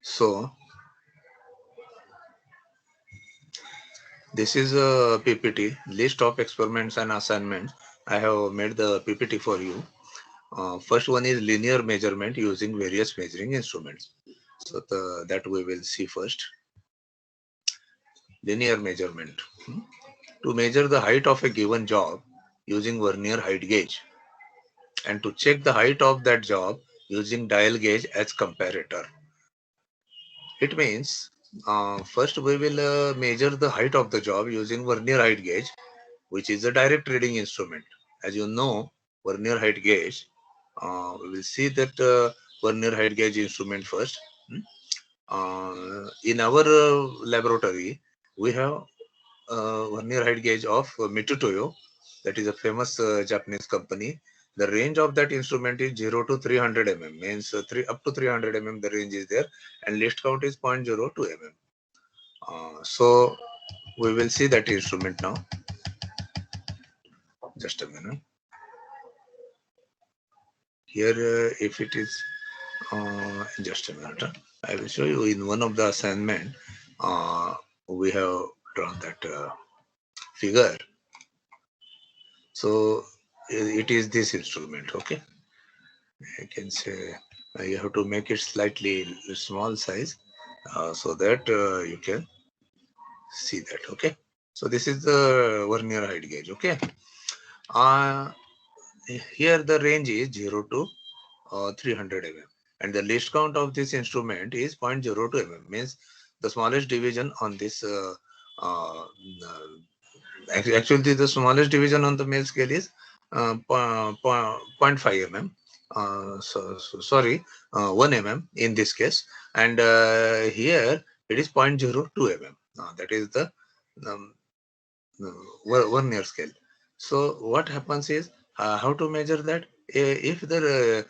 So this is a PPT list of experiments and assignments. I have made the PPT for you. First one is linear measurement using various measuring instruments. So that we will see first. Linear measurement. To measure the height of a given job using vernier height gauge, and to check the height of that job using dial gauge as comparator. It means first we will measure the height of the job using vernier height gauge, which is a direct reading instrument. As you know, vernier height gauge, we will see that vernier height gauge instrument first. In our laboratory, we have vernier height gauge of Mitutoyo, that is a famous Japanese company. The range of that instrument is 0 to 300 mm, means up to 300 mm the range is there, and least count is 0.02 mm. So we will see that instrument now. Just a minute. Here, if it is just a minute, I will show you in one of the assignment. We have drawn that figure. So it is this instrument. Okay, I can say you have to make it slightly small size so that you can see that. Okay, so this is the vernier height gauge. Okay, uh, here the range is 0 to 300 mm, and the least count of this instrument is 0.02 mm, means the smallest division on this uh, actually the smallest division on the male scale is 0.5 mm. Sorry, 1 mm in this case, and here it is 0.02 mm. That is the um, vernier scale. So what happens is how to measure that? If the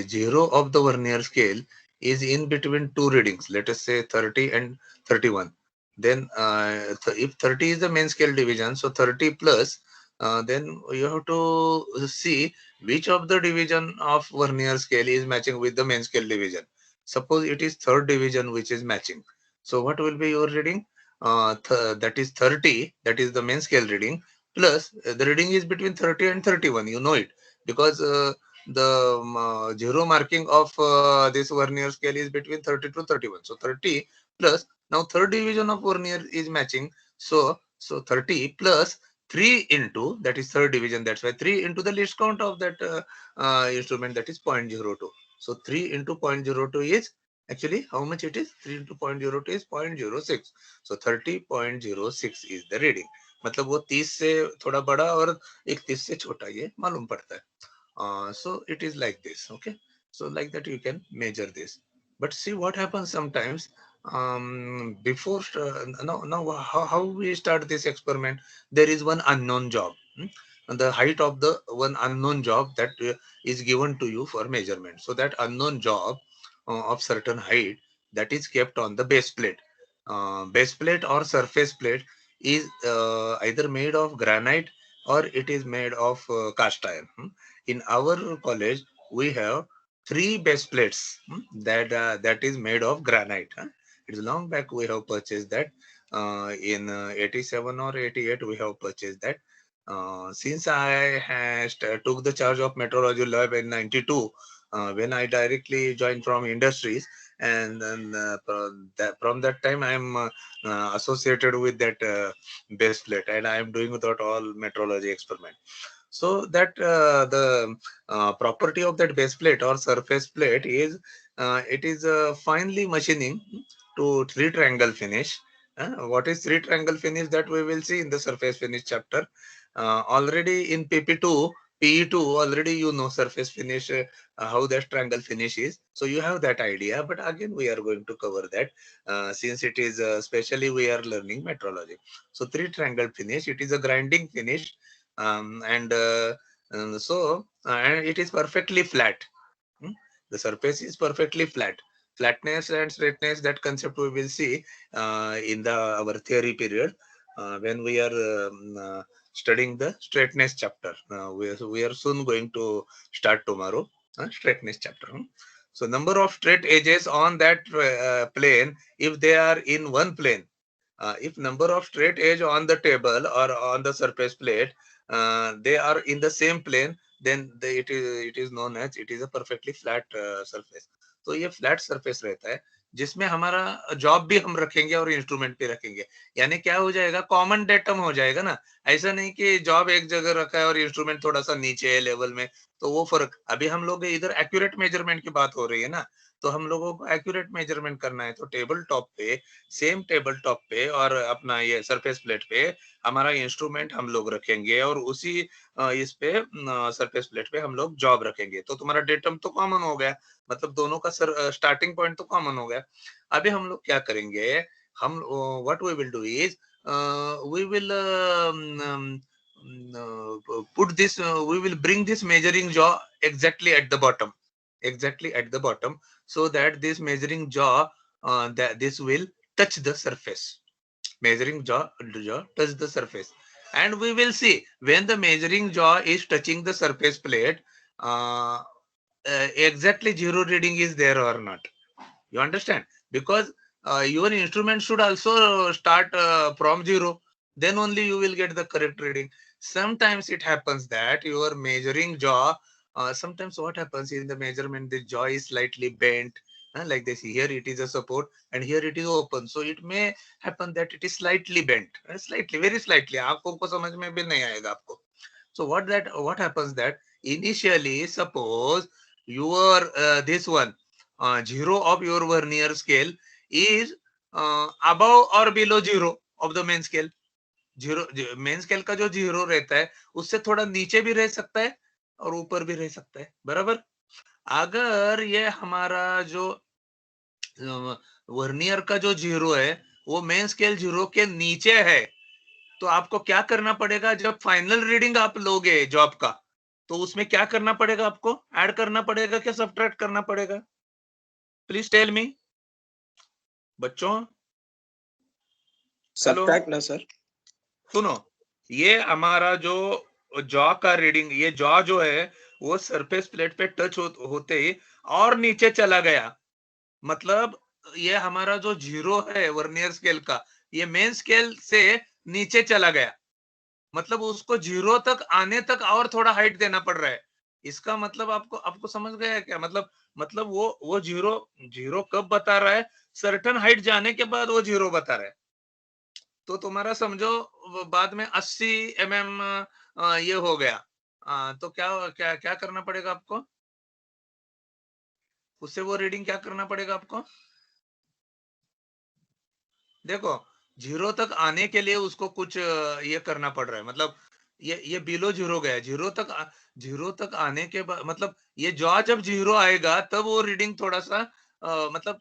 zero of the vernier scale is in between two readings, let us say 30 and 31, then if 30 is the main scale division, so 30 plus, then you have to see which of the division of vernier scale is matching with the main scale division. Suppose it is third division which is matching. So what will be your reading? That is 30, that is the main scale reading, plus the reading is between 30 and 31, you know it, because the zero marking of this vernier scale is between 30 to 31. So 30 plus, now third division of vernier is matching, so 30 plus 3 into, that is third division, that's why 3 into the least count of that instrument, that is 0.02. So 3 into 0.02 is actually how much it is? 3 into 0.02 is 0.06. So 30.06 is the reading. मतलब वो 30 से थोड़ा बड़ा और 31 से छोटा ये मालूम पड़ता है. So it is like this. Okay. So like that you can measure this. But see what happens sometimes. Before now how we start this experiment? There is one unknown job. And the height of the one unknown job that is given to you for measurement. So that unknown job of certain height, that is kept on the base plate. Base plate or surface plate is either made of granite or it is made of cast iron. In our college, we have three base plates that is made of granite. It's long back we have purchased that. In 87 or 88, we have purchased that. Since I took the charge of metrology lab in 92, when I directly joined from industries, and then from that time I am associated with that base plate, and I am doing that all metrology experiment. So that the property of that base plate or surface plate is it is finely machining to three triangle finish. What is three triangle finish? That we will see in the surface finish chapter. Already in PP2, PE2, already you know surface finish, how that triangle finish is. So you have that idea, but again we are going to cover that since it is especially we are learning metrology. So three triangle finish, it is a grinding finish, and it is perfectly flat. Hmm? The surface is perfectly flat. Flatness and straightness, that concept we will see in the our theory period when we are studying the straightness chapter. We are soon going to start tomorrow straightness chapter. So number of straight edges on that plane, if they are in one plane, if number of straight edge on the table or on the surface plate, they are in the same plane, then it is known as it is a perfectly flat surface. तो ये flat surface रहता है जिसमें हमारा job भी हम रखेंगे और इंस्ट्रूमेंट भी रखेंगे, यानी क्या हो जाएगा, कॉमन डेटम हो जाएगा ना। ऐसा नहीं कि जॉब एक जगह रखा है और इंस्ट्रूमेंट थोड़ा सा नीचे है लेवल में, तो वो फर्क। अभी हम लोग इधर एक्यूरेट मेजरमेंट की बात हो रही है ना, तो हम लोगों को एक्यूरेट मेजरमेंट करना है, तो टेबल टॉप पे, सेम टेबल टॉप पे और अपना ये सरफेस प्लेट पे हमारा इंस्ट्रूमेंट हम लोग रखेंगे और उसी इस पे सरफेस प्लेट पे हम लोग जॉब रखेंगे, तो तुम्हारा डेटम तो कॉमन हो गया, मतलब दोनों का स्टार्टिंग पॉइंट तो कॉमन हो गया। अभी हम लोग क्या करेंगे, हम what we will do is we will put this we will bring this measuring jaw exactly at the bottom, exactly at the bottom, so that this measuring jaw that this will touch the surface. Measuring jaw touch the surface, and we will see when the measuring jaw is touching the surface plate, uh, exactly zero reading is there or not. You understand? Because your instrument should also start from zero. Then only you will get the correct reading. Sometimes it happens that your measuring jaw, sometimes what happens in the measurement, the jaw is slightly bent, like this. Here it is a support and here it is open. So it may happen that it is slightly bent, slightly, very slightly. आपको समझ में भी नहीं आएगा आपको. So what happens that initially, suppose your this one zero of your vernier scale is above or below zero of the main scale. Zero main scale का जो zero रहता है उससे थोड़ा नीचे भी रह सकता है और ऊपर भी रह सकता है, बराबर। अगर ये हमारा जो वर्नियर का जो जीरो है वो मेन स्केल जीरो के नीचे है, तो आपको क्या करना पड़ेगा, जब फाइनल रीडिंग आप लोगे जॉब का, तो उसमें क्या करना पड़ेगा, आपको ऐड करना पड़ेगा क्या सब्ट्रैक्ट करना पड़ेगा? प्लीज टेल मी बच्चों। सब्ट्रैक्ट ना सर। सुनो, ये हमारा जो जॉ का रीडिंग, ये जॉ जो है वो सरफेस प्लेट पे टच होते ही और नीचे चला गया, मतलब ये हमारा जो जीरो है वर्नियर स्केल का, ये मेन स्केल से नीचे चला गया, मतलब उसको जीरो तक आने तक और थोड़ा हाइट देना पड़ रहा है। इसका मतलब आपको आपको समझ गया क्या? मतलब वो जीरो जीरो कब बता रहा है, सर्टन हाइट जाने के बाद वो जीरो बता रहा है। तो तुम्हारा समझो बाद में 80 mm ये हो गया, तो क्या क्या क्या करना पड़ेगा आपको, उससे वो रीडिंग क्या करना पड़ेगा आपको? देखो, जीरो तक आने के लिए उसको कुछ ये करना पड़ रहा है, मतलब ये बिलो जीरो गया, जीरो तक आने के बाद, मतलब ये जॉ जब जीरो आएगा तब वो रीडिंग थोड़ा सा मतलब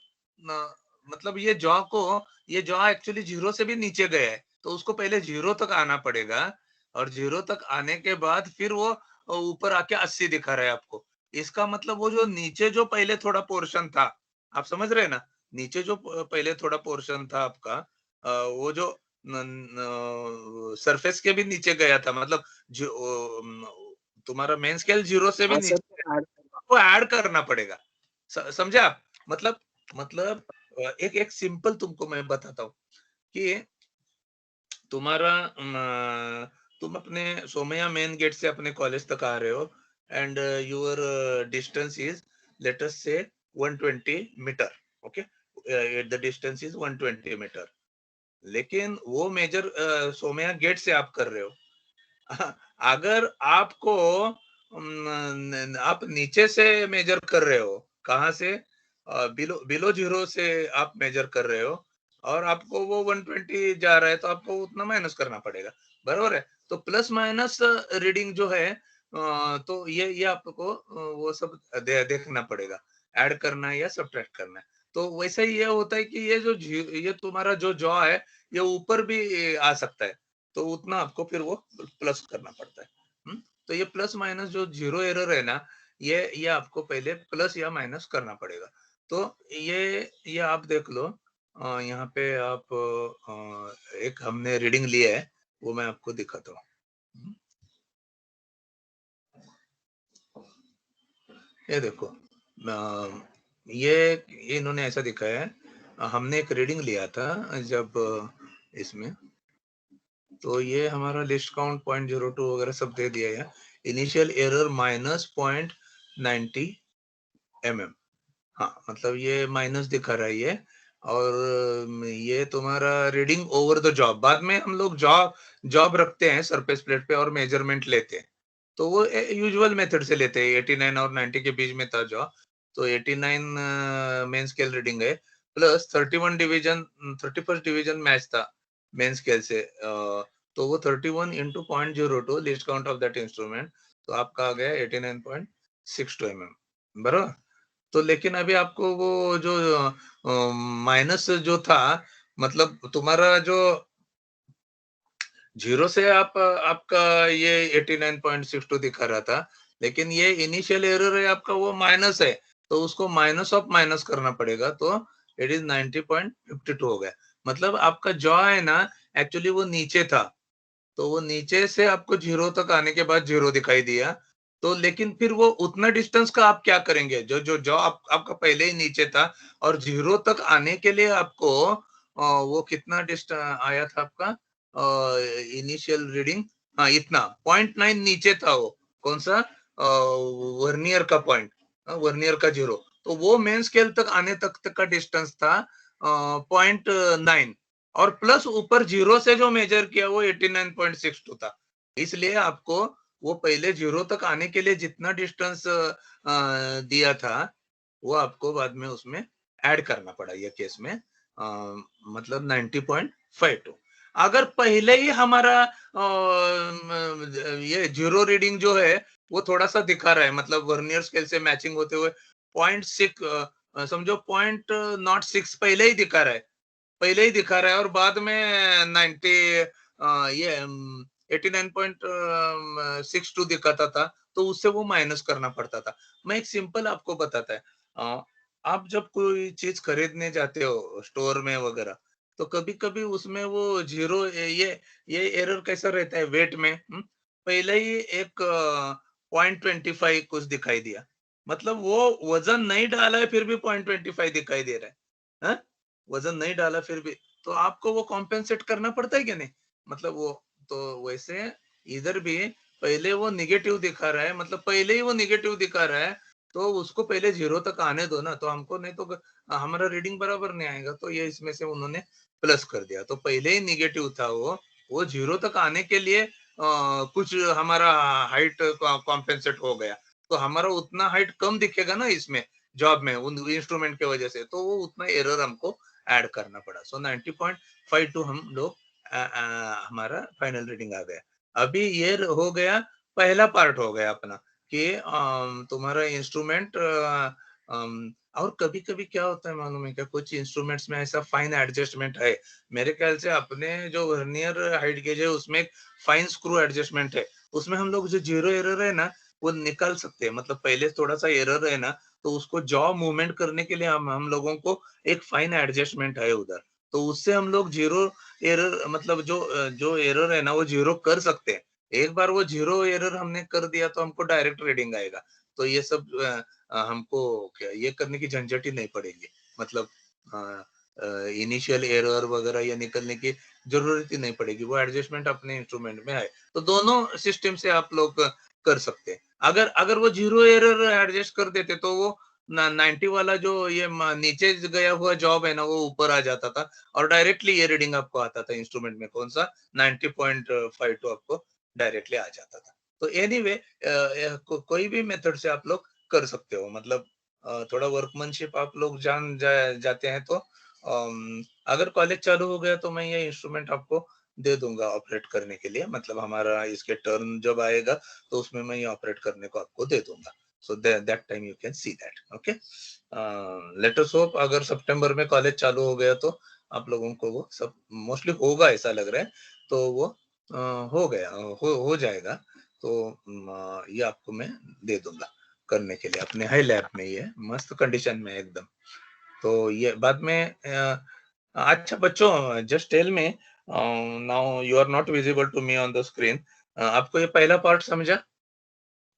मतलब ये जॉ एक्चुअली जीरो से भी नीचे गया है, तो उसको पहले जीरो तक आना पड़ेगा और जीरो तक आने के बाद फिर वो ऊपर आके 80 दिखा रहा है आपको। इसका मतलब वो जो नीचे जो पहले थोड़ा पोर्शन था, आप समझ रहे हैं ना, नीचे जो पहले थोड़ा पोर्शन था आपका, वो जो सरफेस के भी नीचे गया था, मतलब जो तुम्हारा मेन स्केल जीरो से भी हाँ सर, नीचे, वो ऐड करना पड़ेगा। समझे आप? मतलब एक एक सिंपल तुमको मैं बताता हूँ कि तुम्हारा तुम अपने सोमैया मेन गेट से अपने कॉलेज तक आ रहे हो and your distance is let us say 120 metre, okay, the distance is 120 metre, लेकिन वो मेजर सोमैया गेट से आप कर रहे हो। अगर आपको आप नीचे से मेजर कर रहे हो, कहाँ से, बिलो बिलो जीरो से आप मेजर कर रहे हो और आपको वो 120 जा रहा है, तो आपको उतना माइनस करना पड़ेगा, बराबर है। तो प्लस माइनस रीडिंग जो है तो ये आपको वो सब देखना पड़ेगा, ऐड करना है या सब्ट्रैक्ट करना है। तो वैसा ही ये होता है कि ये तुम्हारा जो जॉ है ये ऊपर भी आ सकता है, तो उतना आपको फिर वो प्लस करना पड़ता है। तो ये प्लस माइनस जो जीरो एरर है ना, ये आपको पहले प्लस या माइनस करना पड़ेगा। तो ये आप देख लो, यहाँ पे आप एक हमने रीडिंग लिया है, वो मैं आपको दिखाता हूँ। ये देखो, ये इन्होंने ऐसा दिखाया है, हमने एक रीडिंग लिया था जब इसमें, तो ये हमारा लिस्ट काउंट 0.02 वगैरह सब दे दिया है। इनिशियल एरर -0.90 mm, हाँ मतलब ये माइनस दिखा रहा है ये, और ये तुम्हारा रीडिंग ओवर द जॉब। बाद में हम लोग जॉब जॉब रखते हैं सरफेस प्लेट पे और मेजरमेंट लेते हैं, तो वो यूजुअल मेथड से लेते हैं। 89 और 90 के बीच में था जॉब, तो 89 मेन स्केल रीडिंग है, plus 31 division 31st division match था मेन स्केल से, तो वो 31 into 0.02 list count of that instrument, तो आपका आ गया 89.62 mm, बराबर। तो लेकिन अभी आपको वो जो माइनस जो था, मतलब तुम्हारा जो जीरो से आपका ये 89.62 दिखा रहा था, लेकिन ये इनिशियल एरर है आपका, वो माइनस है, तो उसको माइनस ऑफ माइनस करना पड़ेगा, तो इट इज 90.52 हो गया। मतलब आपका जॉ है ना, एक्चुअली वो नीचे था, तो वो नीचे से आपको जीरो तक आने के बाद जीरो दिखाई दिया, तो लेकिन फिर वो उतना डिस्टेंस का आप क्या करेंगे, जो जो जो आपका पहले ही नीचे था, और जीरो तक आने के लिए आपको वो कितना डिस्टेंस आया था आपका इनिशियल रीडिंग, हाँ इतना 0.9 नीचे था वो, कौन सा वर्नियर का पॉइंट, वर्नियर का जीरो, तो वो मेन स्केल तक आने तक का डिस्टेंस था 0.9, और प्लस ऊपर जीरो से जो मेजर किया वो 89.62 था। इसलिए आपको वो पहले जीरो तक आने के लिए जितना डिस्टेंस दिया था, वो आपको बाद में उसमें ऐड करना पड़ा ये केस में, मतलब 90.52। अगर पहले ही हमारा ये जीरो रीडिंग जो है वो थोड़ा सा दिखा रहा है, मतलब वर्नियर स्केल से मैचिंग होते हुए 0.6, समझो 0.06 पहले ही दिखा रहा है, पहले ही दिखा रहा है, और बाद में 90 ये 89.62 दिखाता था, तो उससे वो माइनस करना पड़ता था। मैं एक सिंपल आपको बताता है, आप जब कोई चीज खरीदने जाते हो स्टोर में वगैरह, तो कभी कभी उसमें वो जीरो ये एरर कैसा रहता है वेट में, पहले ही एक 0.25 कुछ दिखाई दिया, मतलब वो वजन नहीं डाला है फिर भी 0.25 दिखाई दे रहा है, हाँ? वजन नहीं डाला फिर भी, तो आपको वो कॉम्पेंसेट करना पड़ता है क्या नहीं, मतलब वो, तो वैसे इधर भी पहले वो निगेटिव दिखा रहा है, मतलब पहले ही वो निगेटिव दिखा रहा है, तो उसको पहले जीरो तक आने दो ना, तो हमको नहीं तो हमारा रीडिंग बराबर नहीं आएगा, तो ये इसमें से उन्होंने प्लस कर दिया, तो पहले ही निगेटिव था वो जीरो तक आने के लिए कुछ हमारा हाइट कॉम्पेंसेट हो गया, तो हमारा उतना हाइट कम दिखेगा ना इसमें जॉब में उन इंस्ट्रूमेंट के वजह से, तो वो उतना एरर हमको ऐड करना पड़ा। सो 90.52 हम लोग हमारा फाइनल रीडिंग आ गया। अभी ये हो गया, पहला पार्ट हो गया अपना, कि तुम्हारा इंस्ट्रूमेंट, और कभी कभी क्या होता है मालूम है क्या, कुछ इंस्ट्रूमेंट्स में ऐसा फाइन एडजस्टमेंट है, मेरे ख्याल से अपने जो वर्नियर हाइट गेज है उसमें एक फाइन स्क्रू एडजस्टमेंट है, उसमें हम लोग जो जीरो एरर है ना वो निकाल सकते हैं, मतलब पहले थोड़ा सा एरर है ना, तो उसको जॉ मूवमेंट करने के लिए हम लोगों को एक फाइन एडजस्टमेंट है उधर, तो उससे हम लोग जीरो एरर, मतलब जो एरर है ना वो जीरो कर सकते हैं। एक बार वो जीरो एरर हमने कर दिया तो हमको डायरेक्ट रीडिंग आएगा, तो ये सब हमको ये करने की झंझट ही नहीं पड़ेगी, मतलब इनिशियल एरर वगैरह ये निकलने की जरूरत ही नहीं पड़ेगी, वो एडजस्टमेंट अपने इंस्ट्रूमेंट में है, तो दोनों सिस्टम से आप लोग कर सकते हैं। अगर अगर वो जीरो एरर एडजस्ट कर देते तो वो 90 वाला जो ये नीचे गया हुआ जॉब है ना वो ऊपर आ जाता था, और डायरेक्टली ये रीडिंग आपको आता था इंस्ट्रूमेंट में, कौन सा 90.52 आपको डायरेक्टली आ जाता था। तो एनीवे कोई भी मेथड से आप लोग कर सकते हो, मतलब थोड़ा वर्कमैनशिप आप लोग जाते हैं तो अगर कॉलेज चालू हो गया तो मैं ये इंस्ट्रूमेंट आपको दे दूंगा ऑपरेट करने के लिए, मतलब हमारा इसके टर्न जब आएगा तो उसमें मैं ये ऑपरेट करने को आपको दे दूंगा, so that time you can see that, okay. Let us hope अगर सितंबर में कॉलेज चालू हो गया तो आप लोगों को वो सब मोस्टली होगा ऐसा लग रहा है, तो वो हो गया, हो जाएगा, तो ये आपको मैं दे दूंगा करने के लिए, अपने हाई लैब में, ये मस्त कंडीशन में है एकदम, तो ये बाद में अच्छा बच्चों, just tell me, now you are not visible to me on the screen, आपको ये पहला पार्ट समझा,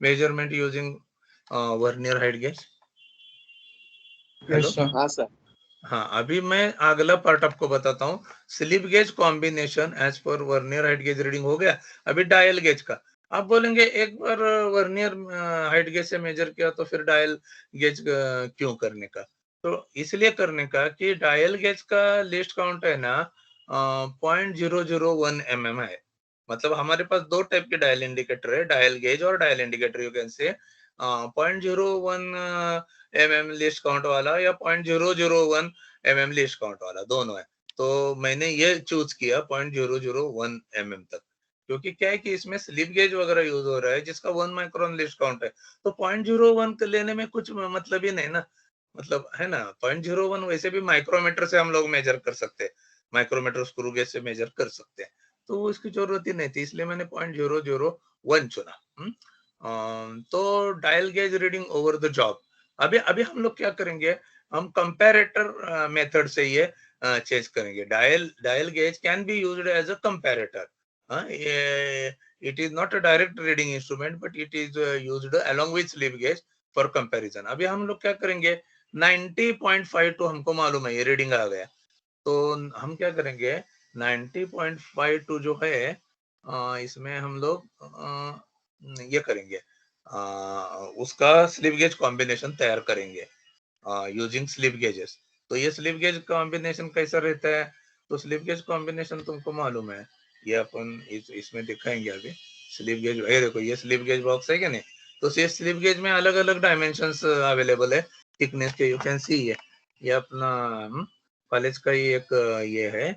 measurement using vernier height gauge? Hello. हाँ सर। हाँ, अभी मैं अगला पार्ट आपको बताता हूँ। Slip gauge combination as per vernier height gauge reading हो गया। अभी डायल गेज का आप बोलेंगे, एक बार वर्नियर हाइट गेज से मेजर किया तो फिर डायल गेज क्यों करने का? तो इसलिए करने का कि डायल गेज का लिस्ट काउंट है ना 0.001 mm है। मतलब हमारे पास दो टाइप के डायल इंडिकेटर है, डायल गेज और dial indicator. You can say 0.01 mm list count वाला या 0.001 mm लिस्ट काउंट वाला, दोनों है। तो मैंने ये चूज किया 0.001 mm तक, क्योंकि क्या है कि इसमें स्लिप गेज वगैरह यूज हो रहा है जिसका 1 माइक्रोन लिस्ट काउंट है। तो 0.01 लेने में कुछ मतलब ही नहीं ना, मतलब है ना। 0.01 वैसे भी माइक्रोमीटर से हम लोग मेजर कर सकते हैं, माइक्रोमीटर स्क्रू गेज से मेजर कर सकते हैं, तो उसकी जरूरत ही नहीं थी, इसलिए मैंने 0.001 चुना। तो dial gauge reading over the job. अभी अभी हम लोग क्या करेंगे, हम कंपैरेटर मेथड से ये चेंज करेंगे। Dial gauge can be used as a comparator. It is not a direct reading instrument, but it is used along with slip gauge for comparison. अभी हम लोग क्या करेंगे, 90.52 हमको मालूम है, ये रीडिंग आ गया, तो हम क्या करेंगे, 90.52 जो है इसमें हम लोग ये करेंगे, उसका स्लिप गेज कॉम्बिनेशन तैयार करेंगे यूजिंग स्लिप गेजेस। तो ये स्लिप गेज कॉम्बिनेशन कैसा रहता है, तो स्लिप गेज कॉम्बिनेशन तुमको मालूम है, ये अपन इसमें दिखाएंगे अभी। स्लिप गेज, ये देखो, ये स्लिप गेज बॉक्स है क्या नहीं, तो ये स्लिप गेज में अलग अलग डायमेंशंस अवेलेबल है थिकनेस के। यू कैन सी ये अपना कॉलेज का ही एक ये है,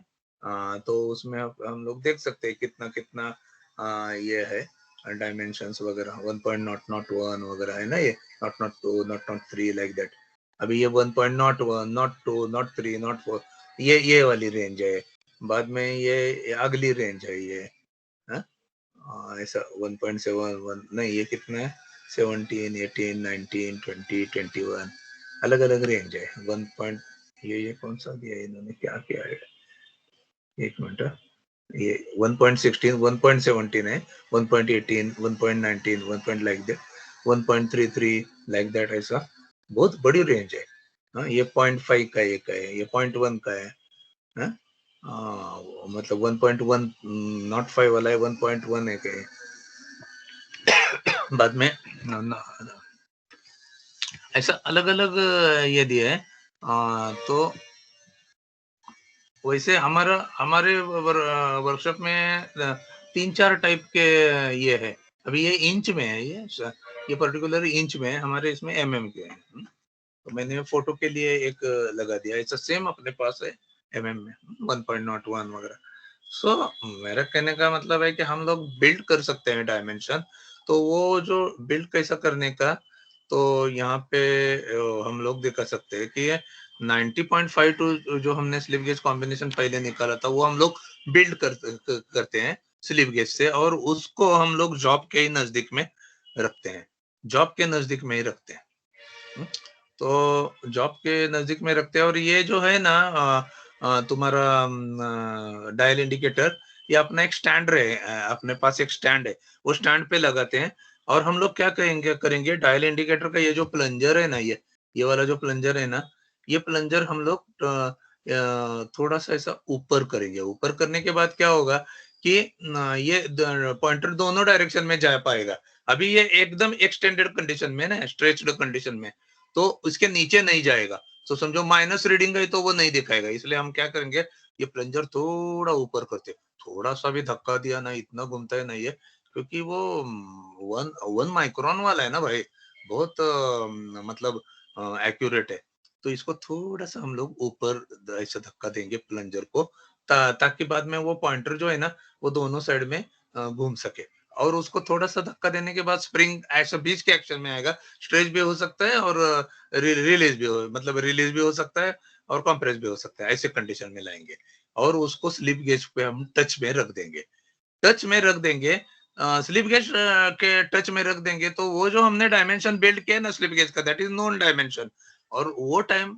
तो उसमें हम लोग देख सकते हैं कितना कितना ये है डायमेंशंस वगैरह, 1.001 वगैरह है ना, ये not not 2 not not 3 like that. अभी ये 1.01 नॉट 2 नॉट 3 नॉट 4, ये वाली रेंज है। बाद में ये अगली रेंज है ये, ऐसा 1.71 नहीं, ये कितना है, 17 18 19 20 21, अलग अलग रेंज है। 1 पॉइंट, ये कौन सा दिया है इन्होंने, क्या किया है, एक मिनट, ये 1.16 1.17 है, 1.18 1.19 1 point like that, 1.33 like that, ऐसा बहुत बड़ी रेंज है। ये 0.5 का एक है, ये 0.1 का है, हाँ? मतलब 1.1 नॉट 5 वाला है, 1.1 एक है। बाद में ऐसा अलग अलग ये दिया है। तो वैसे हमारे वर्कशॉप में 3-4 टाइप के ये है। अभी ये इंच में है, ये पर्टिकुलर इंच में है, हमारे इसमें mm के हैं। तो मैंने फोटो के लिए एक लगा दिया, ऐसा सेम अपने पास है mm में 1.01 वगैरह। सो मेरा कहने का मतलब है कि हम लोग बिल्ड कर सकते हैं डायमेंशन। तो वो जो बिल्ड कैसा करने का, तो यहाँ पे हम लोग दिखा सकते हैं कि ये 90.52 जो हमने स्लिप गेज कॉम्बिनेशन पहले निकाला था, वो हम लोग बिल्ड करते हैं स्लिप गेज से, और उसको हम लोग जॉब के ही नजदीक में रखते हैं, जॉब के नजदीक में ही रखते हैं। तो जॉब के नजदीक में रखते हैं, और ये जो है ना तुम्हारा डायल इंडिकेटर, ये अपना एक स्टैंड रहे, अपने पास एक स्टैंड है, वो स्टैंड पे लगाते हैं। और हम लोग क्या करेंगे, डायल इंडिकेटर का ये जो प्लंजर है ना, ये वाला जो प्लंजर है ना, ये प्लंजर हम लोग थोड़ा सा ऐसा ऊपर करेंगे। ऊपर करने के बाद क्या होगा कि ये पॉइंटर दोनों डायरेक्शन में जा पाएगा। अभी ये एकदम एक्सटेंडेड कंडीशन में ना, स्ट्रेच्ड कंडीशन में, तो उसके नीचे नहीं जाएगा। तो समझो माइनस रीडिंग है तो वो नहीं दिखाएगा, इसलिए हम क्या करेंगे, ये प्लंजर थोड़ा ऊपर करते, थोड़ा सा भी धक्का दिया ना, इतना घूमता है नहीं है, क्योंकि वो 1 माइक्रोन वाला है ना भाई, बहुत मतलब एक्यूरेट है। तो इसको थोड़ा सा हम लोग ऊपर ऐसा धक्का देंगे प्लंजर को, ताकि बाद में वो पॉइंटर जो है ना, वो दोनों साइड में घूम सके। और उसको थोड़ा सा धक्का देने के बाद स्प्रिंग ऐसा बीच के एक्शन में आएगा, स्ट्रेच भी हो सकता है और रिलीज भी हो, मतलब रिलीज भी हो सकता है और कंप्रेस भी हो सकता है, ऐसे कंडीशन में लाएंगे। और उसको स्लिप गेज पे हम टच में रख देंगे, टच में रख देंगे, स्लिप गेज के टच में रख देंगे, तो वो जो हमने डायमेंशन बिल्ड किया ना स्लिप गेज का, दैट इज नोन डायमेंशन। और वो टाइम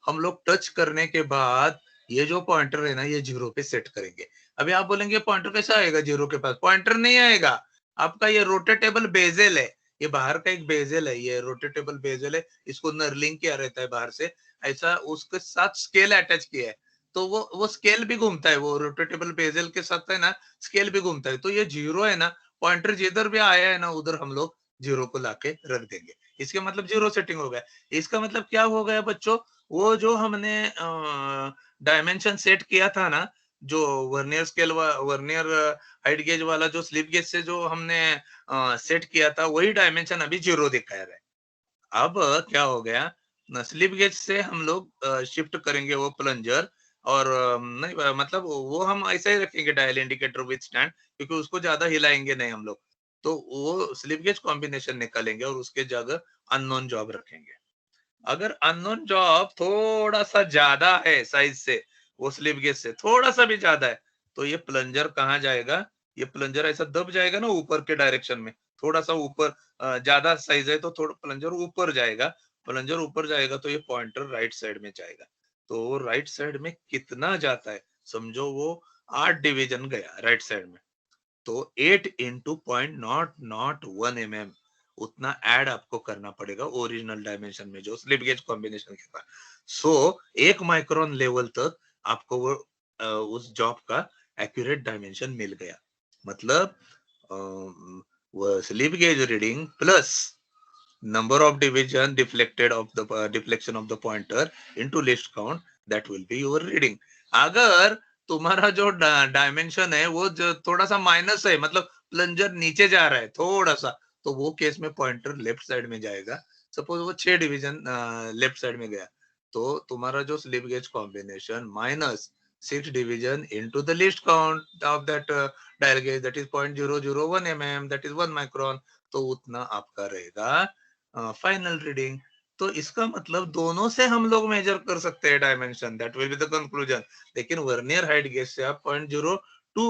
हम लोग टच करने के बाद ये जो पॉइंटर है ना, ये 0 पे सेट करेंगे। अभी आप बोलेंगे पॉइंटर कैसा आएगा 0 के पास, पॉइंटर नहीं आएगा, आपका ये रोटेटेबल बेजल है, ये बाहर का एक बेजल है, ये रोटेटेबल बेजल है, इसको नर्लिंग किया रहता है बाहर से, ऐसा उसके साथ स्केल अटैच किया है, तो वो स्केल भी घूमता है, वो रोटेटेबल बेजल के साथ है ना स्केल भी घूमता है। तो ये जीरो है ना, पॉइंटर जिधर भी आया है ना उधर हम लोग जीरो को लाके रख देंगे, इसके मतलब जीरो सेटिंग हो गया। इसका मतलब क्या हो गया बच्चों, वो जो हमने डायमेंशन सेट किया था ना, जो vernier scale vernier height gauge वाला जो स्लिप गेज से जो हमने सेट किया था, वही डायमेंशन अभी जीरो दिखा रहा है। अब क्या हो गया, स्लिप गेज से हम लोग शिफ्ट करेंगे वो प्लंजर, और नहीं मतलब वो हम ऐसा ही रखेंगे डायल इंडिकेटर विथ स्टैंड, क्योंकि उसको ज्यादा हिलाएंगे नहीं हम लोग, तो वो स्लिप गेज कॉम्बिनेशन निकालेंगे और उसके जगह अननोन जॉब रखेंगे। अगर अननोन जॉब थोड़ा सा ज्यादा है साइज से, वो स्लिप गेज से थोड़ा सा भी ज्यादा है, तो ये प्लंजर कहाँ जाएगा, ये प्लंजर ऐसा दब जाएगा ना ऊपर के डायरेक्शन में, थोड़ा सा ऊपर, ज्यादा साइज है तो थोड़ा प्लंजर ऊपर जाएगा, प्लंजर ऊपर जाएगा तो ये पॉइंटर राइट साइड में जाएगा। तो राइट साइड में कितना जाता है, समझो वो 8 डिवीजन गया राइट साइड में, तो 8 इंटू 0.001 mm उतना ऐड आपको करना पड़ेगा ओरिजिनल डायमेंशन में जो स्लिप गेज कॉम्बिनेशन के साथ। सो 1 माइक्रोन लेवल तक आपको वो उस जॉब का एक्यूरेट डायमेंशन मिल गया, मतलब वो slip gauge reading plus number of division deflected of the deflection of the pointer into list count, that will be your reading। अगर तुम्हारा जो डायमेंशन है वो थोड़ा सा माइनस है, मतलब प्लंजर नीचे जा रहा है थोड़ा सा, तो वो केस में पॉइंटर लेफ्ट साइड में जाएगा। सपोज वो 6 डिवीजन लेफ्ट साइड में गया, तो तुम्हारा जो slip gauge combination minus 6 division into the list count of that dial gauge, that is 0.001 mm, that is 1 micron, तो उतना आपका रहेगा फाइनल रीडिंग। तो इसका मतलब दोनों से हम लोग मेजर कर सकते हैं dimension, that will be the conclusion. लेकिन वर्नियर हाइट गेज से आप 0.02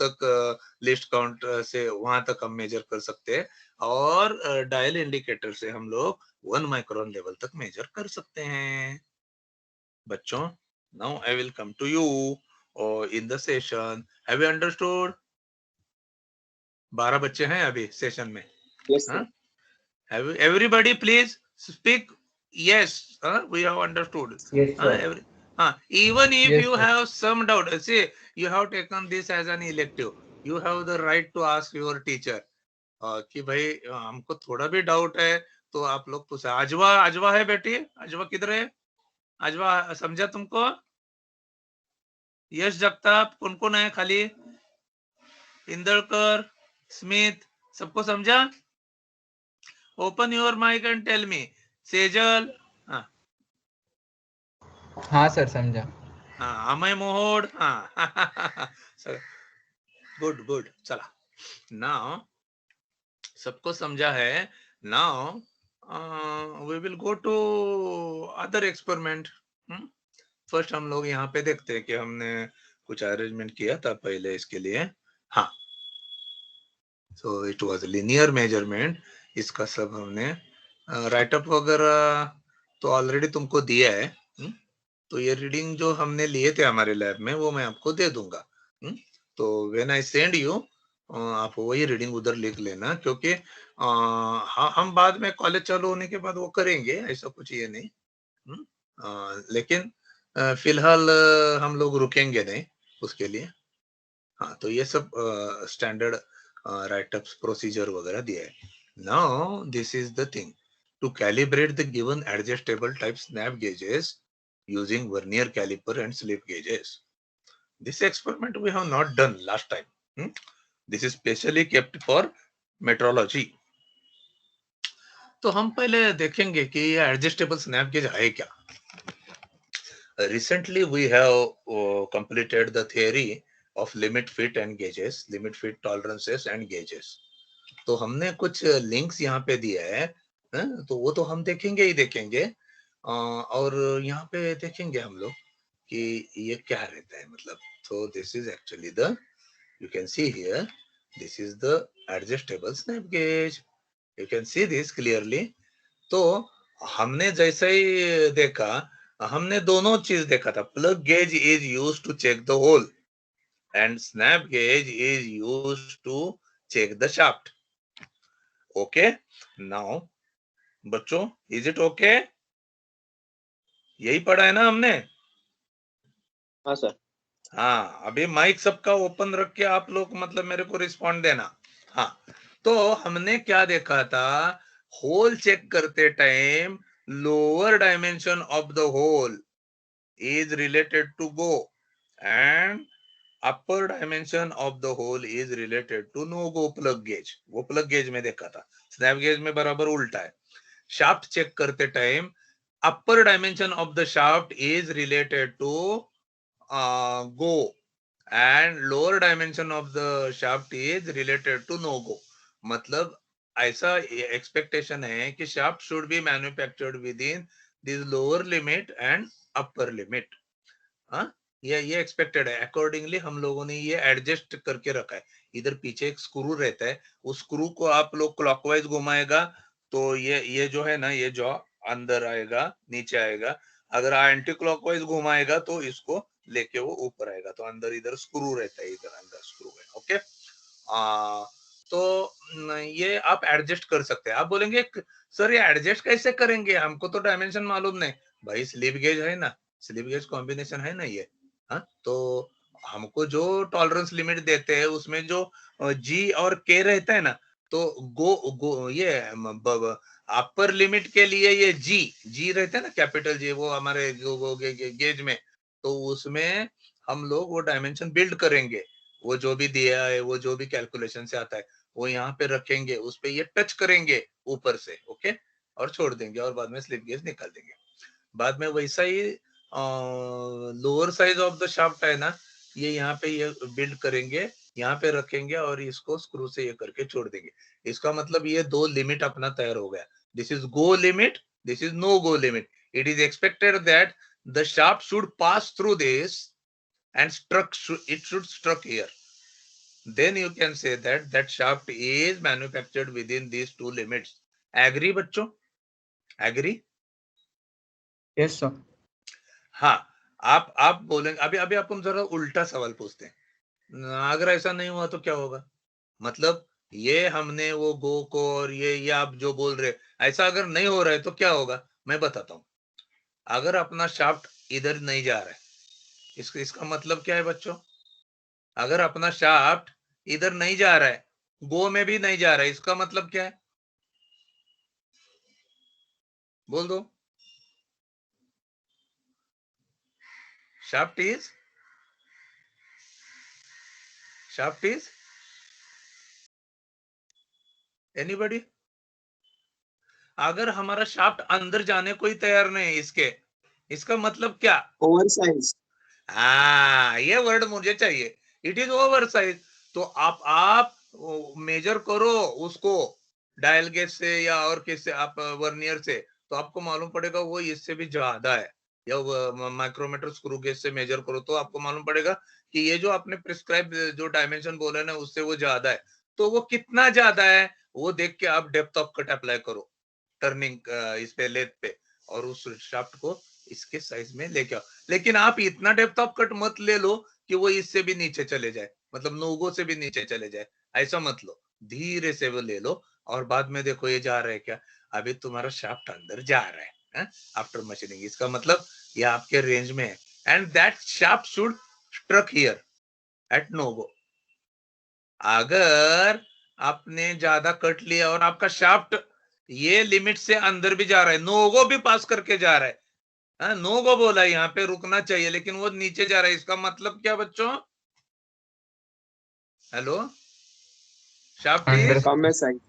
तक लिस्ट काउंट से वहां तक हम मेजर कर सकते हैं, और डायल इंडिकेटर से हम लोग 1 माइक्रोन लेवल तक मेजर कर सकते हैं। बच्चों, now I will come to you in the session. Have you understood? 12 बच्चे हैं अभी सेशन में। Yes, sir. Have you, everybody please speak yes, we have understood. Yes, sir. Even if Yes, you sir. have some doubt, see, you have taken this as an elective, you have the right to ask your teacher कि भाई हमको थोड़ा भी doubt है तो आप लोग पूछे। आजवा, आजवा है बेटी, आजवा किधर है? आजवा समझा तुमको? यश जगताप, कौन कौन है खाली? इंदड़कर, स्मिथ, सबको समझा? Open your mic and tell me. Sejal, हाँ सर समझा। Amay Mohod, good good. चला, नाउ सबको समझा है। Now we will go to other experiment. First हम लोग यहाँ पे देखते हैं कि हमने कुछ अरेंजमेंट किया था पहले इसके लिए। हाँ, so it was linear measurement, इसका सब हमने राइटअप वगैरह तो ऑलरेडी तुमको दिया है। तो ये रीडिंग जो हमने लिए थे हमारे लैब में वो मैं आपको दे दूंगा। तो व्हेन आई सेंड यू, आप वही रीडिंग उधर लिख लेना, क्योंकि हाँ हम बाद में कॉलेज चालू होने के बाद वो करेंगे, ऐसा कुछ ये नहीं। लेकिन फिलहाल हम लोग रुकेंगे नहीं उसके लिए। हाँ, तो ये सब स्टैंडर्ड राइटअप प्रोसीजर वगैरह दिया है। Now this is the thing, to calibrate the given adjustable type snap gauges using vernier caliper and slip gauges. This experiment we have not done last time. This is specially kept for metrology. तो हम पहले देखेंगे कि ये adjustable snap gauge है क्या। Recently we have completed the theory of limit fit and gauges, limit fit tolerances and gauges. तो हमने कुछ लिंक्स यहाँ पे दिए हैं, तो वो तो हम देखेंगे ही देखेंगे, और यहाँ पे देखेंगे हम लोग कि ये क्या रहता है, मतलब। so this is actually the, you can see here, this is the adjustable snap gauge, you can see this clearly। तो हमने जैसे ही देखा, हमने दोनों चीज देखा था, plug gauge is used to check the hole and snap gauge is used to check the shaft. Okay now बच्चों, इज इट ओके? यही पढ़ा है ना हमने? हाँ सर। हाँ, अभी माइक सबका ओपन रख के आप लोग मतलब मेरे को रिस्पॉन्ड देना। हाँ, तो हमने क्या देखा था, होल चेक करते time lower dimension of the hole is related to go and upper dimension of the hole is related to no go plug gauge। वो plug gauge में देखा था, snap gauge में बराबर उल्टा है। shaft चेक करते time upper dimension of the shaft is related to go and lower dimension of the shaft is related to no go। मतलब ऐसा expectation है कि shaft should be manufactured within this lower limit and upper limit। हाँ, ये expected है। Accordingly हम लोगों ने ये एडजस्ट करके रखा है। इधर पीछे एक स्क्रू रहता है, उस स्क्रू को आप लोग क्लॉकवाइज घुमाएगा तो ये जो है ना, ये जॉ अंदर आएगा, नीचे आएगा। अगर एंटी क्लॉकवाइज घुमाएगा तो इसको लेके वो ऊपर आएगा। तो अंदर इधर स्क्रू रहता है, इधर अंदर स्क्रू है। ओके, तो ये आप एडजस्ट कर सकते हैं। आप बोलेंगे सर ये एडजस्ट कैसे करेंगे, हमको तो डायमेंशन मालूम नहीं। भाई स्लिप गेज है ना, स्लिप गेज कॉम्बिनेशन है ना ये। हाँ, तो हमको जो टॉलरेंस लिमिट देते हैं उसमें जो जी और के रहता है ना, तो गो ये अपर लिमिट के लिए ये जी रहता है ना, कैपिटल जी, वो हमारे गेज में। तो उसमें हम लोग वो डायमेंशन बिल्ड करेंगे। वो जो भी दिया है, वो जो भी कैलकुलेशन से आता है, वो यहाँ पे रखेंगे, उस पे ये टच करेंगे ऊपर से। ओके, और छोड़ देंगे और बाद में स्लिप गेज निकाल देंगे। बाद में वैसा ही lower size of the shaft है ना, ये यहाँ पे ये बिल्ड करेंगे, यहाँ पे रखेंगे और इसको स्क्रू से ये करके छोड़ देंगे। इसका मतलब ये दो लिमिट अपना तैयार हो गया। This is go limit, this is no go limit. It is expected that the shaft should pass through this and it should struck here, then you can say that that shaft is manufactured within these two limits। agree बच्चों, agree? Yes sir. हाँ, आप बोलेंगे अभी अभी आप हम जरा उल्टा सवाल पूछते हैं, अगर ऐसा नहीं हुआ तो क्या होगा? मतलब ये हमने वो गो को और ये आप जो बोल रहे ऐसा अगर नहीं हो रहा है तो क्या होगा, मैं बताता हूँ। अगर अपना शाफ्ट इधर नहीं जा रहा है, इसका मतलब क्या है बच्चों? अगर अपना शाफ्ट इधर नहीं जा रहा है, गो में भी नहीं जा रहा है, इसका मतलब क्या है? बोल दो। Shaft is anybody? अगर हमारा शाफ्ट अंदर जाने को ही तैयार नहीं है इसके, इसका मतलब क्या? Over size. हाँ, ये वर्ड मुझे चाहिए, इट इज ओवर साइज। तो आप मेजर करो उसको डायल गेज से या और किससे, आप वर्नियर से, तो आपको मालूम पड़ेगा वो इससे भी ज्यादा है। या माइक्रोमीटर स्क्रू गेज से मेजर करो तो आपको मालूम पड़ेगा कि ये जो आपने प्रिस्क्राइब जो डायमेंशन बोला ना उससे वो ज्यादा है। तो वो कितना ज्यादा है वो देख के आप डेप्थ ऑफ कट अप्लाई करो टर्निंग इस पे लेथ पे, और उस शाफ्ट को इसके साइज में लेके आओ। लेकिन आप इतना डेप्थ ऑफ कट मत ले लो कि वो इससे भी नीचे चले जाए, मतलब नोगो से भी नीचे चले जाए, ऐसा मत लो। धीरे से वो ले लो और बाद में देखो ये जा रहा है क्या। अभी तुम्हारा शाफ्ट अंदर जा रहा है आफ्टर मशीनिंग, इसका मतलब ये आपके रेंज में है। And that shaft should struck here at no go. अगर आपने ज्यादा कट लिया और आपका शाफ्ट ये लिमिट से अंदर भी जा रहा है, नोगो भी पास करके जा रहा है, नोगो बोला यहाँ पे रुकना चाहिए लेकिन वो नीचे जा रहा है, इसका मतलब क्या बच्चों? हेलो, शाफ्ट इज कम है साइज।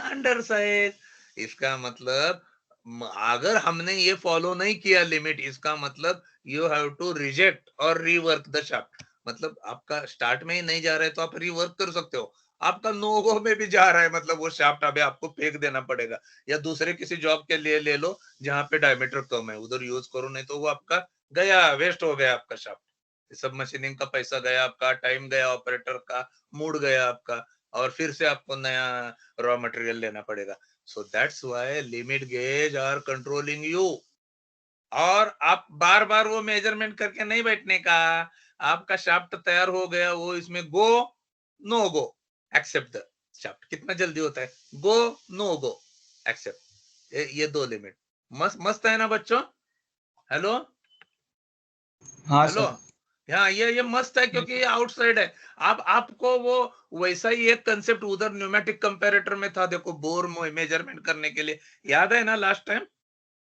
Under size. इसका मतलब अगर हमने ये फॉलो नहीं किया लिमिट, इसका मतलब यू हैव टू रिजेक्ट और रीवर्क द शाफ्ट। मतलब आपका स्टार्ट में ही नहीं जा रहा है तो आप रीवर्क कर सकते हो। आपका नोगो में भी जा रहा है, मतलब वो शाफ्ट अभी आपको फेंक देना पड़ेगा या दूसरे किसी जॉब के लिए ले लो जहां पे डायमीटर कम है, उधर यूज करो, नहीं तो वो आपका गया, वेस्ट हो गया आपका शाफ्ट। सब मशीनिंग का पैसा गया, आपका टाइम गया, ऑपरेटर का मूड गया आपका, और फिर से आपको नया रॉ मटेरियल लेना पड़ेगा। So that's why limit gauge are controlling you. और आप बार बार वो मेजरमेंट करके नहीं बैठने का। आपका शाफ्ट तैयार हो गया, वो इसमें go no go accept the shaft कितना जल्दी होता है, गो नो गो एक्सेप्ट, ये दो लिमिट। मस्त मस्त है ना बच्चों? हेलो हाँ हेलो, सर। हाँ ये मस्त है क्योंकि ये आउटसाइड है। आपको वो वैसा ही एक कंसेप्ट उधर न्यूमेटिक कंपैरेटर में था, देखो बोर मेजरमेंट करने के लिए, याद है ना लास्ट टाइम?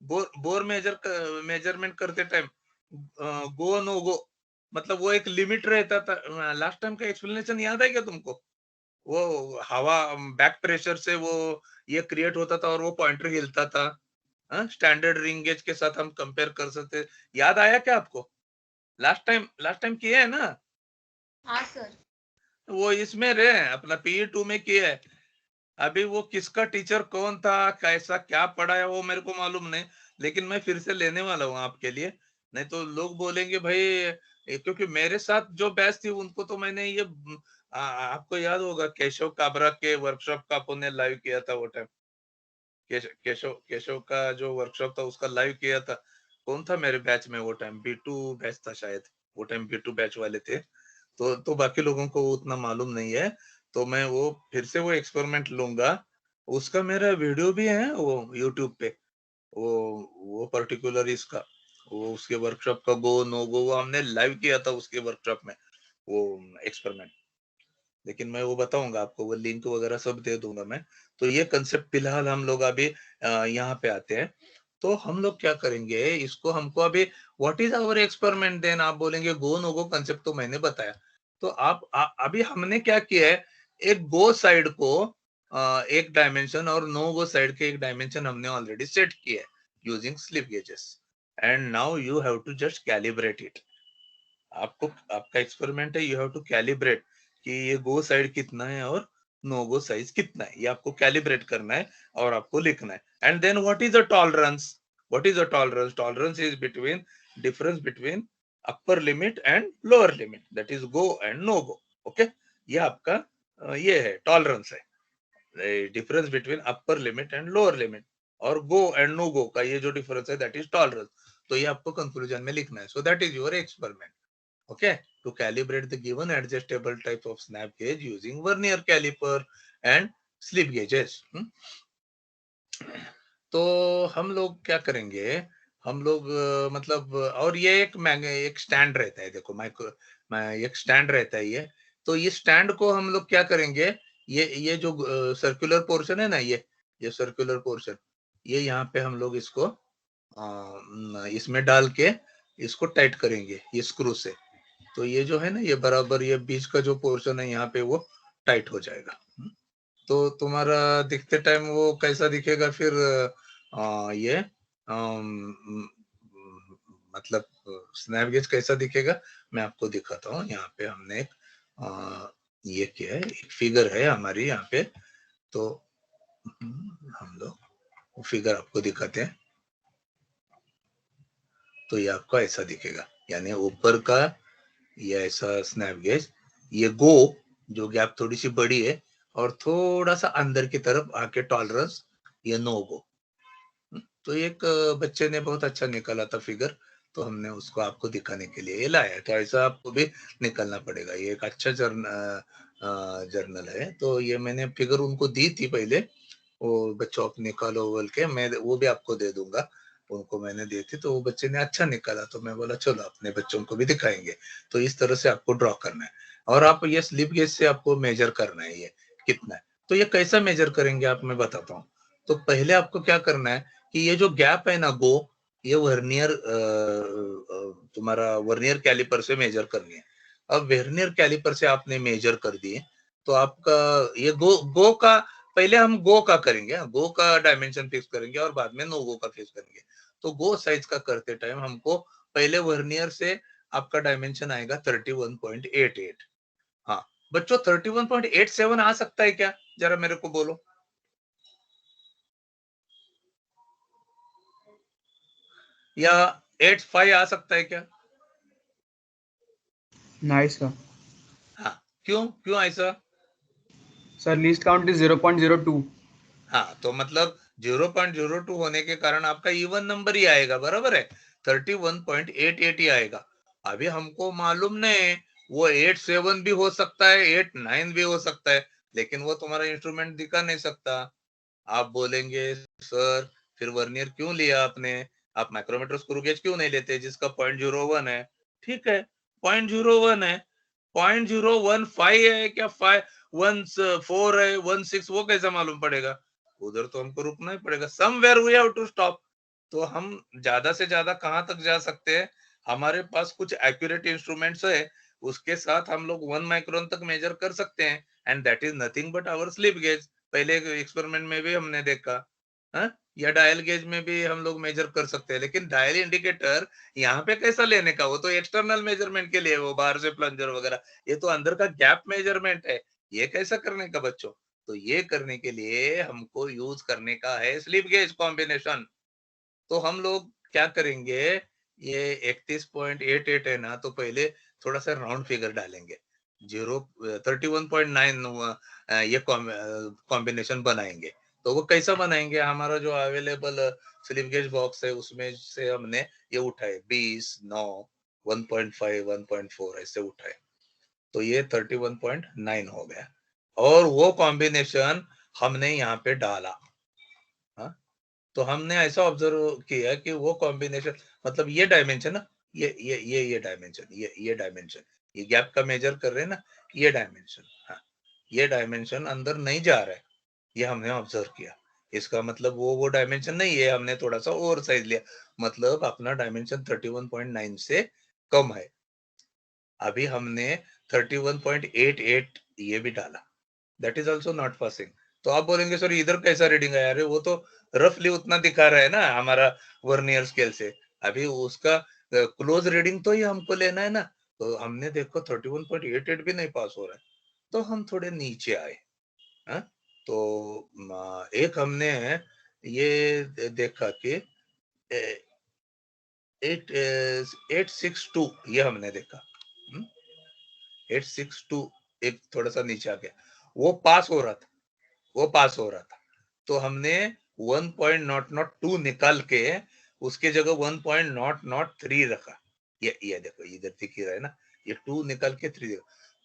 बोर मेजरमेंट करते टाइम गो नो गो, मतलब वो एक लिमिट रहता था। लास्ट टाइम का एक्सप्लेनेशन याद है क्या तुमको? वो हवा बैक प्रेशर से वो ये क्रिएट होता था और वो पॉइंटर हिलता था। स्टैंडर्ड रिंग गेज के साथ हम कंपेयर कर सकते, याद आया क्या आपको? लास्ट टाइम किया है ना? हाँ सर। वो इसमें रे अपना PE2 में किया है। अभी वो किसका टीचर कौन था, कैसा क्या पढ़ाया वो मेरे को मालूम नहीं, लेकिन मैं फिर से लेने वाला हूँ आपके लिए। नहीं तो लोग बोलेंगे भाई क्योंकि मेरे साथ जो बैच थी उनको तो मैंने ये आपको याद होगा केशव काबरा के वर्कशॉप का अपन ने लाइव किया था वो टाइम। केशव का जो वर्कशॉप था उसका लाइव किया था। कौन था मेरे बैच में वो टाइम? B2 बैच था शायद, वो टाइम B2 बैच वाले थे। तो बाकी लोगों को उतना मालूम नहीं है। तो मैं वो फिर से वो एक्सपेरिमेंट लूंगा, उसका मेरा वीडियो भी है वो यूट्यूब पे। वो पर्टिकुलर इसका, वो उसके वर्कशॉप का गो नो गो वो हमने लाइव किया था उसके वर्कशॉप में, वो एक्सपेरिमेंट। लेकिन मैं वो बताऊंगा आपको, वो लिंक वगैरह सब दे दूंगा मैं। तो ये कंसेप्ट फिलहाल हम लोग अभी यहाँ पे आते हैं। तो हम लोग क्या करेंगे इसको, हमको अभी what is our experiment, then आप बोलेंगे गो नो गो कंसेप्ट तो मैंने बताया। तो अभी हमने क्या किया है, एक गो साइड को एक डायमेंशन और नो गो साइड के एक डायमेंशन हमने ऑलरेडी सेट किया है using slip gauges, and now you have to just calibrate it. आपको आपका एक्सपेरिमेंट है, यू हैव टू कैलिब्रेट कि ये गो साइड कितना है और नो गो साइज कितना है, ये आपको कैलिब्रेट करना है और आपको लिखना है। And then what is a tolerance, what is a tolerance? Tolerance is between difference between upper limit and lower limit, that is go and no go. Okay, ये आपका ये है टॉलरेंस है, difference between upper limit and lower limit, और go and no गो का ये जो difference है दैट इज टॉलरेंस। तो ये आपको कंक्लूजन में लिखना है। So that is your experiment. Okay, to calibrate the given adjustable type of snap gauge using vernier caliper and slip gauges. तो हम लोग क्या करेंगे, हम लोग मतलब और ये एक स्टैंड रहता है, देखो माइक्रो एक स्टैंड रहता है ये। तो ये स्टैंड को हम लोग क्या करेंगे, ये जो सर्कुलर पोर्शन है ना, ये सर्कुलर पोर्शन, ये यहाँ पे हम लोग इसको इसमें डाल के इसको टाइट करेंगे ये स्क्रू से। तो ये जो है ना, ये बराबर ये बीच का जो पोर्शन है यहाँ पे वो टाइट हो जाएगा। तो तुम्हारा दिखते टाइम वो कैसा दिखेगा फिर ये मतलब स्नैप गेज कैसा दिखेगा मैं आपको दिखाता हूँ। यहाँ पे हमने एक ये किया है, एक फिगर है हमारी यहाँ पे। तो हम लोग फिगर आपको दिखाते हैं। तो ये आपको ऐसा दिखेगा, यानी ऊपर का ये ऐसा स्नैप गेज, ये गो जो गैप थोड़ी सी बड़ी है और थोड़ा सा अंदर की तरफ आके टॉलरेंस ये नो गो। तो एक बच्चे ने बहुत अच्छा निकाला था फिगर, तो हमने उसको आपको दिखाने के लिए ये लाया। तो ऐसा आपको भी निकलना पड़ेगा, ये एक अच्छा जर्नल है। तो ये मैंने फिगर उनको दी थी पहले, वो बच्चों आप निकालो बोल के, मैं वो भी आपको दे दूंगा। उनको मैंने दी थी तो वो बच्चे ने अच्छा निकाला, तो मैं बोला चलो अपने बच्चों को भी दिखाएंगे। तो इस तरह से आपको ड्रॉ करना है और आप ये स्लिप गेज से आपको मेजर करना है ये कितना है। तो ये कैसा मेजर करेंगे आप, मैं बताता हूँ। तो पहले आपको क्या करना है कि ये जो गैप है ना गो, ये वर्नियर तुम्हारा वर्नियर कैलिपर से मेजर करनी है। अब वर्नियर कैलिपर से आपने मेजर कर दिए तो आपका ये गो का पहले हम गो का करेंगे, गो का डायमेंशन फिक्स करेंगे और बाद में नो गो का फिक्स करेंगे। तो गो साइज का करते टाइम हमको पहले वर्नियर से आपका डायमेंशन आएगा 31.88। हाँ बच्चों 31.87 आ सकता है क्या, जरा मेरे को बोलो। या 85 आ सकता है क्या? Nice sir. हाँ क्यों क्यों ऐसा? Sir least count is 0.02। हाँ तो मतलब 0.02 होने के कारण आपका इवन नंबर ही आएगा, बराबर है, 31.88 ही आएगा। अभी हमको मालूम नहीं वो 87 भी हो सकता है, 89 भी हो सकता है। लेकिन वो तुम्हारा इंस्ट्रूमेंट दिखा नहीं सकता। आप बोलेंगे सर फिर वर्नियर क्यों लिया आपने, आप माइक्रोमीटर स्क्रू गेज क्यों नहीं लेते जिसका 0.01 है। ठीक है, 0.01 है, 0.015 है क्या 514 है 16, वो कैसे मालूम पड़ेगा। उधर तो हमको रुकना ही पड़ेगा, somewhere we have to stop. तो हम ज्यादा से ज्यादा कहां तक जा सकते हैं, हमारे पास कुछ एक्यूरेट इंस्ट्रूमेंट्स है, उसके साथ हम लोग 1 माइक्रोन तक मेजर कर सकते हैं, and that is nothing but our slip gauge. पहले एक्सपेरिमेंट में भी हमने देखा, हाँ? या डायल गेज में भी हम लोग मेजर कर सकते हैं, लेकिन डायल इंडिकेटर यहाँ पे कैसा लेने का, वो तो एक्सटर्नल मेजरमेंट के लिए, वो बाहर से प्लंजर वगैरह, ये तो अंदर का गैप मेजरमेंट है, ये कैसा करने का बच्चों। तो ये करने के लिए हमको यूज करने का है स्लिप गेज कॉम्बिनेशन। तो हम लोग क्या करेंगे, ये 31.88 है ना, तो पहले थोड़ा सा राउंड फिगर डालेंगे, 31.9 ये कॉम्बिनेशन बनाएंगे। तो वो कैसा बनाएंगे, हमारा जो अवेलेबल स्लिप गेज बॉक्स है उसमें से हमने ये उठाए 20, 9, 1.5, 1.4 ऐसे उठाए, तो ये 31.9 हो गया, और वो कॉम्बिनेशन हमने यहाँ पे डाला। हाँ, तो हमने ऐसा ऑब्जर्व किया कि वो कॉम्बिनेशन, मतलब ये डायमेंशन ना, ये डायमेंशन, ये डायमेंशन, ये गैप का मेजर कर रहे हैं ना, ये डायमेंशन, हाँ, ये डायमेंशन अंदर नहीं जा रहा है, ये हमने ऑब्जर्व किया। इसका मतलब वो डायमेंशन नहीं है, हमने थोड़ा सा ओवर साइज लिया, मतलब अपना डायमेंशन 31.9 से कम है। अभी हमने 31.88 ये भी डाला, that is also not passing. तो आप बोलेंगे सर इधर कैसा रीडिंग आया, अरे वो तो रफली उतना दिखा रहा है ना हमारा वर्नियर स्केल से, अभी उसका क्लोज रीडिंग तो ही हमको लेना है ना। तो हमने देखो 31.88 भी नहीं पास हो रहा है, तो हम थोड़े नीचे आए। हाँ? तो एक हमने ये देखा कि 862 ये हमने देखा, 862 एक थोड़ा सा नीचे आ गया, वो पास हो रहा था, वो पास हो रहा था। तो हमने 1.002 निकाल के उसके जगह 1.003 रखा। ये देखो इधर दिख ही रहा है ना, ये 2 निकाल के 3,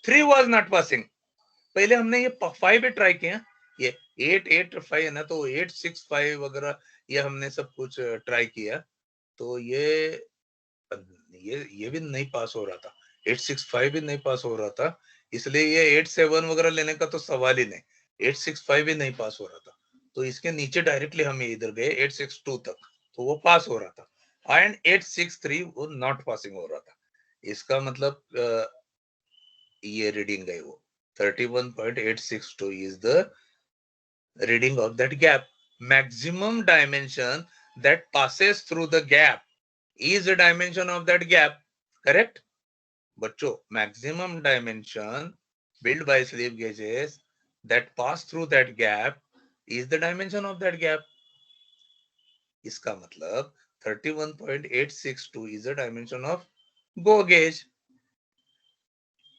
3 वाज नॉट पासिंग। पहले हमने ये 5 पे ट्राई किया, ये 885 है ना, तो 865 वगैरह ये हमने सब कुछ ट्राई किया, तो ये भी नहीं पास हो रहा था, 865 भी नहीं पास हो रहा था, इसलिए ये 87 वगैरह लेने का तो सवाल ही नहीं, 865 भी नहीं पास हो रहा था। तो इसके नीचे डायरेक्टली हम इधर गए 862 तक, तो वो पास हो रहा था, एंड 863 वो नॉट पासिंग हो रहा था। इसका मतलब ये रीडिंग है वो 31.862 is the reading of that gap. Maximum dimension that passes through the gap is the dimension of that gap, correct? बच्चों, maximum dimension built by slip gauges that pass through that gap is the dimension of that gap. इसका मतलब 31.862 is the dimension of go gauge.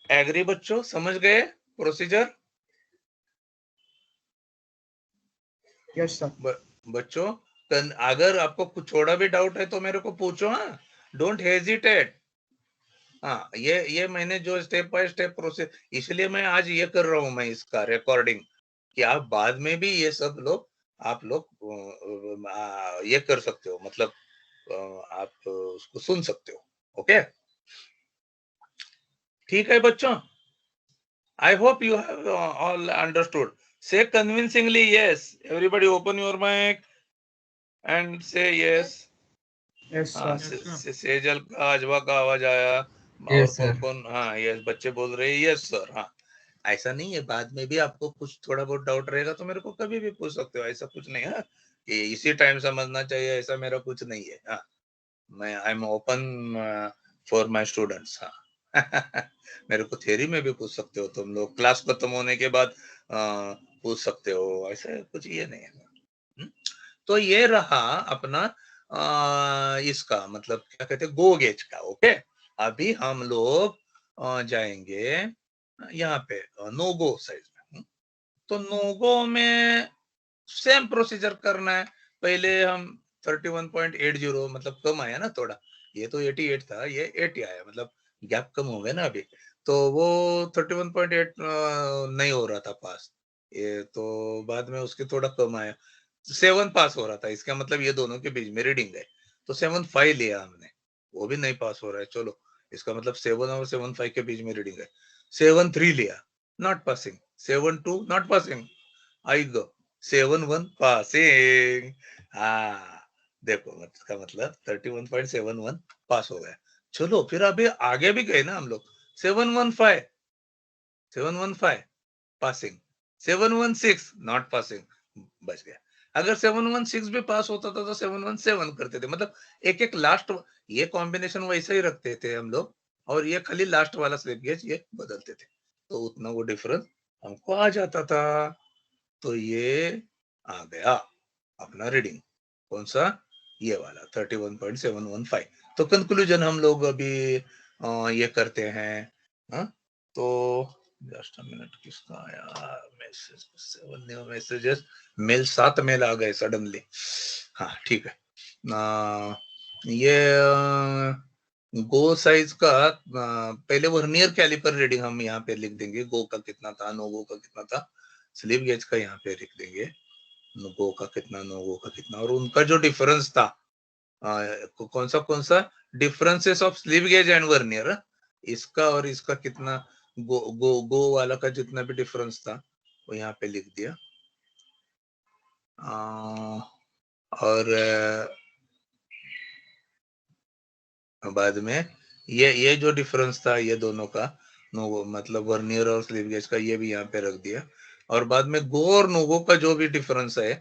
Agree बच्चों, समझ गए procedure? Yes sir. बच्चों, अगर आपको कुछ थोड़ा भी डाउट है तो मेरे को पूछो, हाँ, डोंट हेजिटेट। हाँ, ये मैंने जो स्टेप बाय स्टेप प्रोसेस, इसलिए मैं आज ये कर रहा हूँ मैं इसका रिकॉर्डिंग, कि आप बाद में भी ये सब लोग, आप लोग ये कर सकते हो, मतलब आप उसको सुन सकते हो। ओके, ठीक है बच्चों, I hope you have all understood. Say convincingly yes, everybody open your mic and say yes. Yes हाँ, सर। सेजल का, अजवा का आवाज आया, और यस कौन सर। कौन, हाँ यस, बच्चे बोल रहे हैं यस सर। हाँ, ऐसा नहीं है, बाद में भी आपको कुछ थोड़ा बहुत डाउट रहेगा तो मेरे को कभी भी पूछ सकते हो, ऐसा कुछ नहीं है कि इसी टाइम समझना चाहिए, ऐसा मेरा कुछ नहीं है। हाँ, मैं I am open for my students. हाँ मेरे को थ्योरी में भी पूछ सकते हो तुम लोग, क्लास खत्म होने के बाद पूछ सकते हो, ऐसा कुछ ये नहीं है। तो ये रहा अपना इसका मतलब क्या कहते हैं, गो गेज का। ओके, अभी हम लोग जाएंगे यहाँ पे नो गो साइज में। तो नो गो में सेम प्रोसीजर करना है। पहले हम 31.80, मतलब कम आया ना थोड़ा, ये तो 88 था, ये 80 आया, मतलब गैप कम हो गया ना अभी। तो वो 31.8 नहीं हो रहा था पास, ये तो बाद में उसके थोड़ा कम आया, 7 पास हो रहा था, इसका मतलब ये दोनों के बीच में रीडिंग है, तो 7.5 लिया हमने, वो भी नहीं पास हो रहा है, चलो इसका मतलब 7 और 7.5 के बीच में रीडिंग है। 7.3 लिया, not passing. 7.2 not passing. I go 7.1 passing. हाँ देखो, इसका मतलब 31.71 पास हो गया। चलो फिर अभी आगे भी गए ना हम लोग। 715 पासिंग, 716 नॉट पासिंग, बच गया। अगर 716 भी पास होता था तो 717 करते थे, मतलब एक एक लास्ट, ये कॉम्बिनेशन वैसे ही रखते थे हम लोग, और ये खाली लास्ट वाला स्लिप गेज ये बदलते थे, तो उतना वो डिफरेंस हमको आ जाता था। तो ये आ गया अपना रीडिंग, कौन सा, ये वाला 31.715। तो कंक्लूजन हम लोग अभी ये करते हैं। तो जस्ट अ मिनट, किसका आया message, 7 new messages, mail 7 mail आ गए सडनली। हाँ ठीक है। ये गो साइज का पहले वर्नियर कैलिपर रीडिंग हम यहाँ पे लिख देंगे, गो का कितना था, नो गो का कितना था, स्लिप गेज का यहाँ पे लिख देंगे, नो गो का कितना, नो गो का कितना, और उनका जो डिफरेंस था, कौन सा differences of slip gauge and vernier, इसका और इसका कितना, गो वाला का जितना भी डिफरेंस था वो यहाँ पे लिख दिया। और बाद में ये जो डिफरेंस था ये दोनों का, नो मतलब वर्नियर और स्लिप गेज का, ये भी यहाँ पे रख दिया। और बाद में गो और नोगो का जो भी डिफरेंस है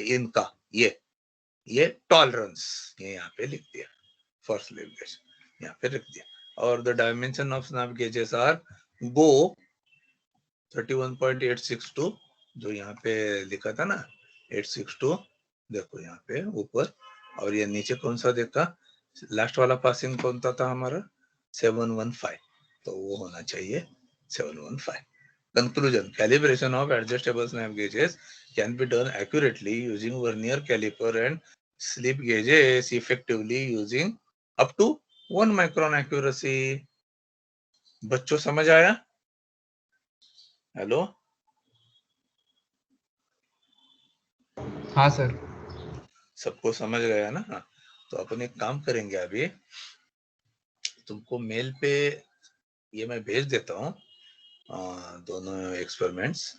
इनका, ये टॉलरेंस ये यहाँ पे लिख दिया फॉर स्लिप गेज, यहाँ पे रख दिया। और the dimension of snap gauges are go 31.862, जो यहाँ पे लिखा था ना 862, देखो यहाँ पे ऊपर, और ये नीचे कौन सा देखा, लास्ट वाला पासिंग कौन सा था हमारा, 715, तो वो होना चाहिए 715। Conclusion: calibration of adjustable snap gauges can be done accurately using vernier caliper and slip gauges effectively using up to 1 micron accuracy. बच्चों समझ आया? हेलो, हाँ सर। सबको समझ गया ना? हाँ, तो अपन एक काम करेंगे, अभी तुमको मेल पे ये मैं भेज देता हूँ दोनों एक्सपेरिमेंट्स।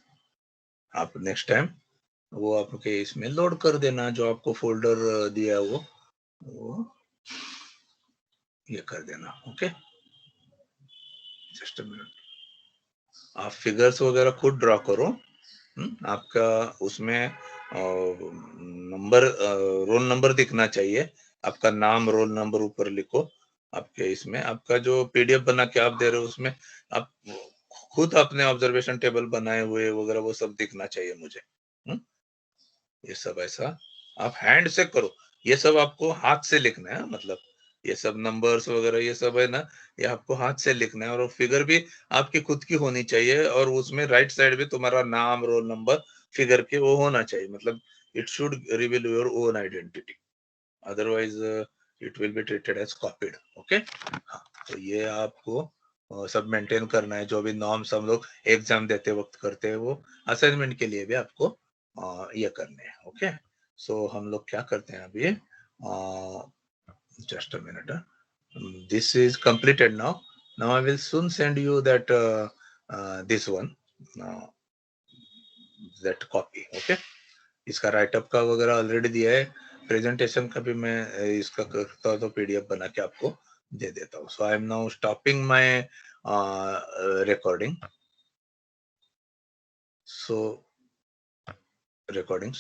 आप नेक्स्ट टाइम वो आपके इसमें लोड कर देना, जो आपको फोल्डर दिया वो ये कर देना। ओके, जस्ट अ मिनट, आप फिगर्स वगैरह खुद ड्रॉ करो। आपका उसमें नंबर, रोल नंबर दिखना चाहिए, आपका नाम, रोल नंबर ऊपर लिखो। आपके इसमें आपका जो पीडीएफ बना के आप दे रहे हो उसमें आप खुद अपने ऑब्जर्वेशन टेबल बनाए हुए वगैरह वो सब दिखना चाहिए मुझे। ये सब ऐसा आप हैंड से करो, ये सब आपको हाथ से लिखना है, मतलब ये सब नंबर्स वगैरह ये सब है ना, ये आपको हाथ से लिखना है। और फिगर भी आपकी खुद की होनी चाहिए, और उसमें राइट साइड भी तुम्हारा नाम, रोल नंबर, फिगर के वो होना चाहिए, मतलब it should reveal your own identity, otherwise it will be treated as copied. Okay, हाँ, तो ये आपको सब मेंटेन करना है, जो भी नॉर्म्स हम लोग एग्जाम देते वक्त करते हैं वो असाइनमेंट के लिए भी आपको ये करने हैं। ओके, सो हम लोग क्या करते हैं अभी, just a minute, this is completed now. Now I will soon send you that this one, that copy. Okay, इसका राइटअप का वगैरह ऑलरेडी दिया है, प्रेजेंटेशन का भी मैं इसका करता हूँ तो पीडीएफ बना के आपको दे देता हूँ। So I am now stopping my recording. So recording